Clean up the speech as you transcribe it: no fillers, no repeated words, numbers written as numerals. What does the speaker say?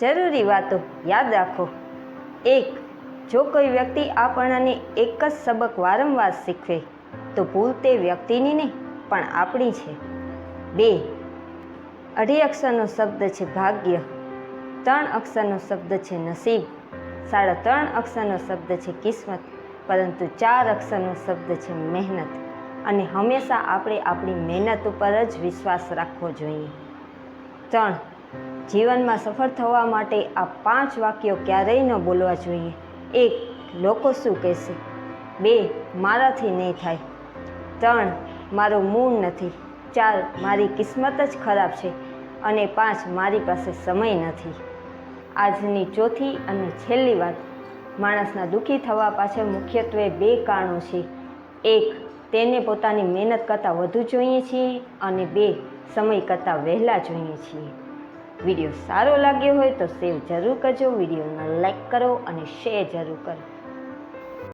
જરૂરી વાતો યાદ રાખો। 1. જો કોઈ વ્યક્તિ આપણને એક જ સબક વારંવાર શીખવે તો ભૂલ તે વ્યક્તિની નહીં પણ આપણી છે। 2. 2.5 અક્ષરનો શબ્દ છે ભાગ્ય, 3 અક્ષરનો શબ્દ છે નસીબ, 3.5 અક્ષરનો શબ્દ છે કિસ્મત, પરંતુ 4 અક્ષરનો શબ્દ છે મહેનત। અને હંમેશા આપણે આપણી મહેનત ઉપર જ વિશ્વાસ રાખવો જોઈએ। 3. જીવનમાં સફળ થવા માટે આ 5 વાક્યો ક્યારેય ન બોલવા જોઈએ। 1. લોકો શું કહેશે? 2. મારાથી નહીં થાય। 3. મારો મૂડ નથી। 4. મારી કિસ્મત જ ખરાબ છે। અને 5. મારી પાસે સમય નથી। આજની ચોથી અને છેલ્લી વાત, માણસના દુઃખી થવા પાછળ મુખ્યત્વે 2 કારણો છે। 1. તેને પોતાની મહેનત કરતાં વધુ જોઈએ છીએ અને 2. સમય કરતાં વહેલા જોઈએ છીએ। વિડીયો સારો લાગ્યો હોય તો શેર જરૂર કરજો, વિડીયોને લાઈક કરો અને શેર જરૂર કરો।